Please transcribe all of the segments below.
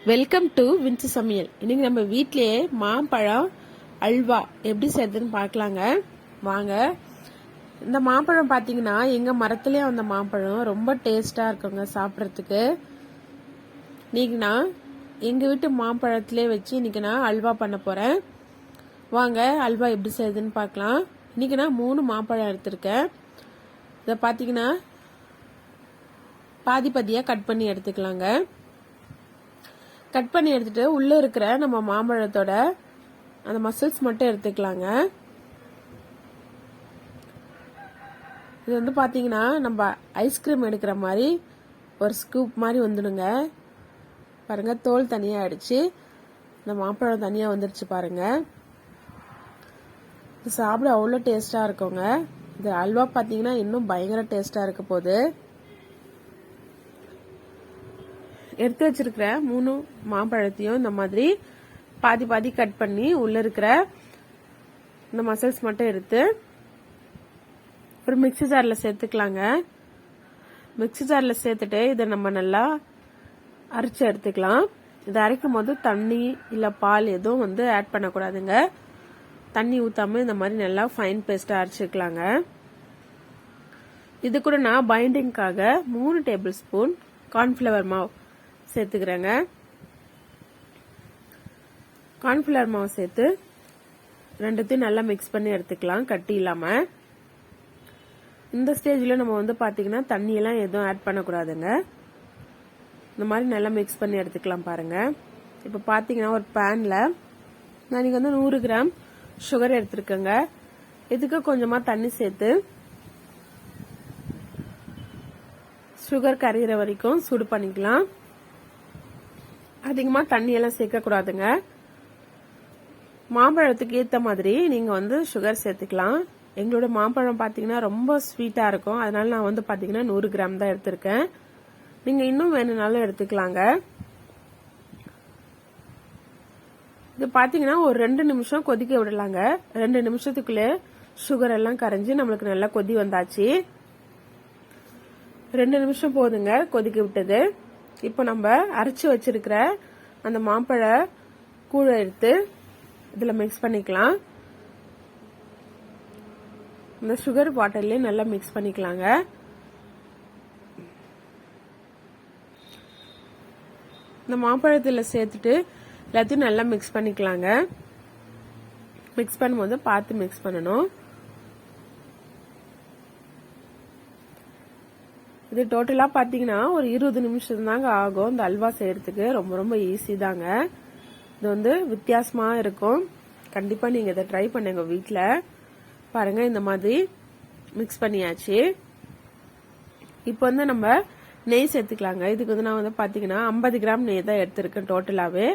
Welcome to Vinci சமையல். இன்னைக்கு நம்ம வீட்லயே மாம்பழம் அல்வா எப்படி செய்யறதுன்னு பார்க்கலாங்க. வாங்க. இந்த மாம்பழம் பார்த்தீங்கன்னா எங்க மரத்துலயே வந்த மாம்பழம் ரொம்ப டேஸ்டா இருக்குங்க சாப்பிட்றதுக்கு. இன்னைக்கு நான் எங்க வீட்டு மாம்பழத்திலே வச்சு இன்னைக்கு நான் அல்வா பண்ண போறேன். வாங்க அல்வா எப்படி செய்யுதுன்னு பார்க்கலாம். இன்னைக்கு நான் 3 மாம்பழம் எடுத்திருக்கேன். இதை பார்த்தீங்கன்னா பாதி பாதியாக கட் பண்ணி எடுத்துக்கலாங்க. கட் பண்ணி எடுத்துட்டு உள்ள இருக்கிற நம்ம மாம்பழத்தோட அந்த மசில்ஸ் மட்டும் எடுத்துக்கலாங்க. இது வந்து பாத்தீங்கன்னா நம்ம ஐஸ்கிரீம் எடுக்கிற மாதிரி ஒரு ஸ்கூப் மாதிரி வந்துடுங்க. பாருங்க, தோல் தனியா ஆயிடுச்சு, இந்த மாம்பழம் தனியா வந்துருச்சு பாருங்க. இது சாப்பிட அவ்வளோ டேஸ்டா இருக்குங்க. இது அல்வா பாத்தீங்கன்னா இன்னும் பயங்கர டேஸ்டா இருக்க போகுது. எடுத்து வச்சிருக்கிற 3 மாம்பழத்தையும் இந்த மாதிரி பாதி பாதி கட் பண்ணி உள்ள இருக்கிற இந்த மசில்ஸ் மட்டும் எடுத்து ஒரு மிக்ஸி ஜார்ல சேர்த்துக்கலாங்க. மிக்ஸி ஜார்ல சேர்த்துட்டு இதை நம்ம நல்லா அரைச்சு எடுத்துக்கலாம். இதை அரைக்கும் போது தண்ணி இல்ல பால் எதுவும் வந்து ஆட் பண்ணக்கூடாதுங்க. தண்ணி ஊத்தாம இந்த மாதிரி நல்லா ஃபைன் பேஸ்டா அரைச்சிக்கலாங்க. இது கூட நான் பைண்டிங்காக 3 டேபிள் ஸ்பூன் கார்ன்ஃபிளவர் மாவு சேர்த்துக்கிறேங்க. கார்ன்ஃபிளவர் மாவு சேர்த்து ரெண்டுத்தையும் நல்லா மிக்ஸ் பண்ணி எடுத்துக்கலாம், கட்டி இல்லாம. இந்த ஸ்டேஜ்ல நம்ம வந்து பாத்தீங்கன்னா தண்ணி எல்லாம் எதுவும் ஆட் பண்ணக்கூடாதுங்க. இந்த மாதிரி நல்லா மிக்ஸ் பண்ணி எடுத்துக்கலாம் பாருங்க. இப்ப பாத்தீங்கன்னா ஒரு பேன்ல நான் வந்து 100 கிராம் சுகர் எடுத்திருக்கேங்க. இதுக்கு கொஞ்சமா தண்ணி சேர்த்து சுகர் கரையிற வரைக்கும் சூடு பண்ணிக்கலாம். அதிகமா தண்ணி எல்லாம் சேர்க்க கூடாதுங்க. மாம்பழத்துக்கு ஏத்த மாதிரி நீங்க வந்து சுகர் சேர்த்துக்கலாம். எங்களோட மாம்பழம் பாத்தீங்கன்னா ரொம்ப ஸ்வீட்டா இருக்கும், அதனால நான் வந்து பாத்தீங்கன்னா 100 கிராம் தான் எடுத்திருக்கேன். நீங்க இன்னும் வேணும்னாலும் எடுத்துக்கலாங்க. இது பாத்தீங்கன்னா ஒரு 2 நிமிஷம் கொதிக்க விடலாங்க. 2 நிமிஷத்துக்குள்ளே சுகர் எல்லாம் கரைஞ்சி நம்மளுக்கு நல்லா கொதி வந்தாச்சு. 2 நிமிஷம் போதுங்க கொதிக்க விட்டது. இப்போ நம்ம அரைச்சு வச்சிருக்கிற அந்த மாம்பழ கூழை எடுத்து இதுல மிக்ஸ் பண்ணிக்கலாம். இந்த சுகர் வாட்டர்லயே நல்லா மிக்ஸ் பண்ணிக்கலாங்க. இந்த மாம்பழத்துல சேர்த்துட்டு எல்லாத்தையும் நல்லா மிக்ஸ் பண்ணிக்கலாங்க. மிக்ஸ் பண்ணும்போது பார்த்து மிக்ஸ் பண்ணணும். இது டோட்டலா பாத்தீங்கன்னா ஒரு 20 நிமிஷம் தாங்க ஆகும் இந்த அல்வா செய்யறதுக்கு. ரொம்ப ரொம்ப ஈஸி தாங்க. இது வந்து வித்தியாசமா இருக்கும். கண்டிப்பா நீங்க இதை ட்ரை பண்ணுங்க வீட்ல. பாருங்க, இந்த மாதிரி மிக்ஸ் பண்ணியாச்சு. இப்போ வந்து நம்ம நெய் சேர்த்துக்கலாங்க. இதுக்கு வந்து நான் வந்து பாத்தீங்கன்னா 50 கிராம் நெய் தான் எடுத்திருக்கேன் டோட்டலாவே.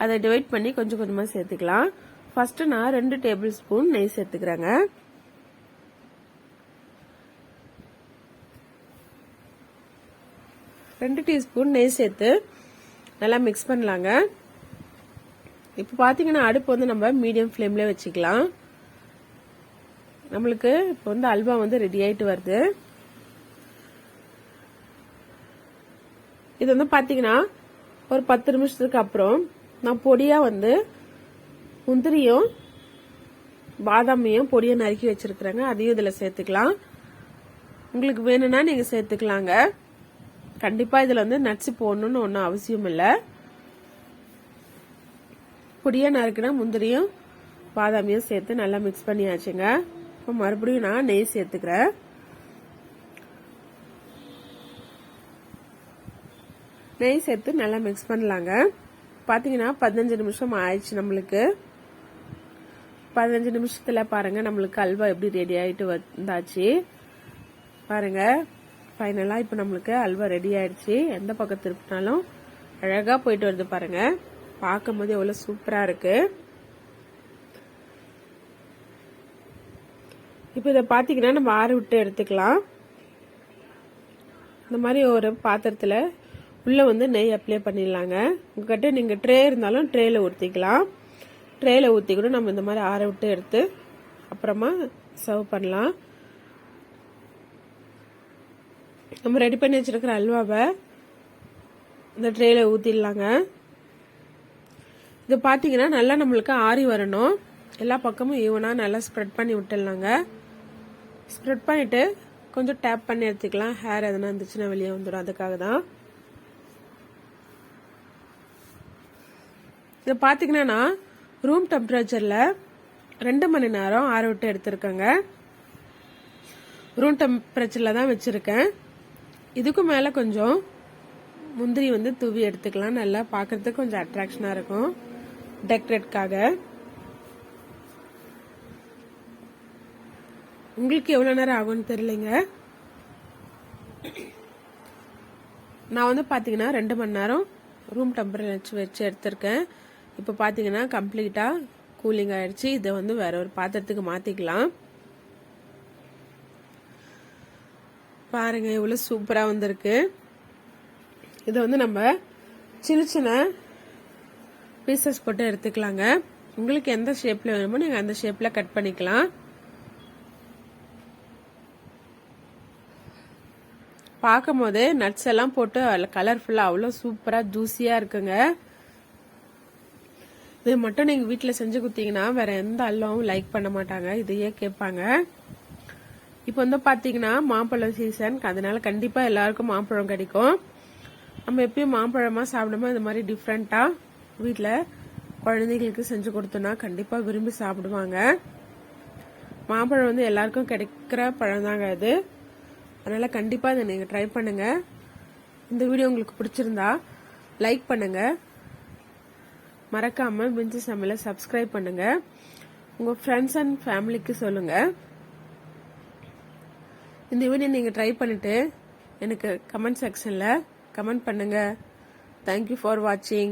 அதை டிவைட் பண்ணி கொஞ்சம் கொஞ்சமா சேர்த்துக்கலாம். ஃபர்ஸ்ட் நான் 2 டேபிள் ஸ்பூன் நெய் சேர்த்துக்கிறேங்க. 2 டீஸ்பூன் நெய் சேர்த்து நல்லா மிக்ஸ் பண்ணலாங்க. இப்போ பாத்தீங்கன்னா அடுப்பு வந்து நம்ம மீடியம் ஃப்ளேம்ல வச்சுக்கலாம். நம்மளுக்கு இப்போ வந்து அல்வா வந்து ரெடி ஆயிட்டு வருது. இது வந்து பாத்தீங்கன்னா ஒரு 10 நிமிஷத்துக்கு அப்புறம் நான் பொடியா வந்து முந்திரியும் பாதாமையும் பொடியா நறுக்கி வச்சிருக்கிறேங்க. அதையும் இதுல சேர்த்துக்கலாம். உங்களுக்கு வேணும்னா நீங்க சேர்த்துக்கலாங்க. கண்டிப்பா இதுல வந்து நட்ஸ் போடணும்னு ஒன்னும் அவசியம் இல்ல. பொடியா நறுக்கினா முந்திரியும் பாதாமியும் சேர்த்து நல்லா மிக்ஸ் பண்ணியாச்சுங்க. இப்போ மறுபடியும் நான் நெய் சேர்த்துக்கிறேன். நெய் சேர்த்து நல்லா மிக்ஸ் பண்ணலாங்க. பாத்தீங்கன்னா 15 நிமிஷம் ஆயிடுச்சு நம்மளுக்கு. 15 நிமிஷத்துல பாருங்க நம்மளுக்கு அல்வா எப்படி ரெடி ஆயிட்டு வந்தாச்சு பாருங்க. ஃபைனலா இப்ப நம்மளுக்கு அல்வா ரெடி ஆயிடுச்சு. எந்த பக்கம் திருப்பினாலும் அழகா போயிட்டு வருது பாருங்க. பார்க்கும் போது எவ்வளவு சூப்பரா இருக்கு. இப்ப இத பாத்தீங்கன்னா நம்ம ஆற விட்டு எடுத்துக்கலாம். இந்த மாதிரி ஒரு பாத்திரத்துல உள்ள வந்து நெய் அப்ளை பண்ணிடலாங்க. உங்ககிட்ட நீங்க ட்ரே இருந்தாலும் ட்ரேல ஊத்திக்கலாம். ட்ரேல ஊத்தி கூட நம்ம இந்த மாதிரி ஆற விட்டு எடுத்து அப்புறமா சர்வ் பண்ணலாம். நம்ம ரெடி பண்ணி வச்சிருக்கிற அல்வாவை இந்த ட்ரேல ஊத்திடலாங்க. இது பார்த்தீங்கன்னா நல்லா நம்மளுக்கு ஆறி வரணும். எல்லா பக்கமும் ஈவனாக நல்லா ஸ்ப்ரெட் பண்ணி விட்டுடலாங்க. ஸ்ப்ரெட் பண்ணிட்டு கொஞ்சம் டேப் பண்ணி எடுத்துக்கலாம். ஹேர் எதனா இருந்துச்சுன்னா வெளியே வந்துடும், அதுக்காக தான். இது பார்த்தீங்கன்னா நான் ரூம் டெம்பரேச்சரில் 2 மணி நேரம் ஆற விட்டு எடுத்திருக்கேங்க. ரூம் டெம்பரேச்சரில் தான் வச்சுருக்கேன். இதுக்கு மேலே கொஞ்சம் முந்திரி வந்து தூவி எடுத்துக்கலாம். நல்லா பார்க்கறதுக்கு கொஞ்சம் அட்ராக்ஷனாக இருக்கும், டெக்கரேட்காக. உங்களுக்கு எவ்வளோ நேரம் ஆகும்னு தெரியலைங்க. நான் வந்து பார்த்தீங்கன்னா 2 மணி நேரம் ரூம் டெம்பரேச்சர் வச்சு எடுத்திருக்கேன். இப்போ பார்த்தீங்கன்னா கம்ப்ளீட்டாக கூலிங் ஆயிடுச்சு. இதை வந்து வேற ஒரு பாத்திரத்துக்கு மாற்றிக்கலாம். பாருங்க எவ்வளோ சூப்பராக வந்திருக்கு. இதை வந்து நம்ம சின்ன சின்ன பீசஸ் போட்டு எடுத்துக்கலாங்க. உங்களுக்கு எந்த ஷேப்பில் வேணுமோ நீங்கள் அந்த ஷேப்பில் கட் பண்ணிக்கலாம். பார்க்கும் போதே நட்ஸ் எல்லாம் போட்டு கலர்ஃபுல்லாக அவ்வளோ சூப்பராக ஜூஸியாக இருக்குங்க. இது மட்டும் நீங்கள் வீட்டில் செஞ்சு கொடுத்தீங்கன்னா வேற எந்த அல்வாவும் லைக் பண்ண மாட்டாங்க, இதையே கேட்பாங்க. இப்போ வந்து பார்த்தீங்கன்னா மாம்பழம் சீசன், அதனால கண்டிப்பாக எல்லாருக்கும் மாம்பழம் கிடைக்கும். நம்ம எப்பயும் மாம்பழமாக சாப்பிடும்போது இந்த மாதிரி டிஃப்ரெண்ட்டாக வீட்டில் குழந்தைகளுக்கு செஞ்சு கொடுத்தோன்னா கண்டிப்பாக விரும்பி சாப்பிடுவாங்க. மாம்பழம் வந்து எல்லாருக்கும் கிடைக்கிற பழம் தாங்க அது. அதனால் கண்டிப்பாக இதை நீங்கள் ட்ரை பண்ணுங்கள். இந்த வீடியோ உங்களுக்கு பிடிச்சிருந்தா லைக் பண்ணுங்கள். மறக்காமல் வின்சி சமையலை சப்ஸ்கிரைப் பண்ணுங்கள். உங்கள் ஃப்ரெண்ட்ஸ் அண்ட் ஃபேமிலிக்கு சொல்லுங்கள். இந்த வீடியோ நீங்கள் ட்ரை பண்ணிவிட்டு எனக்கு கமெண்ட் செக்ஷனில் கமெண்ட் பண்ணுங்கள். தேங்க்யூ ஃபார் வாட்சிங்.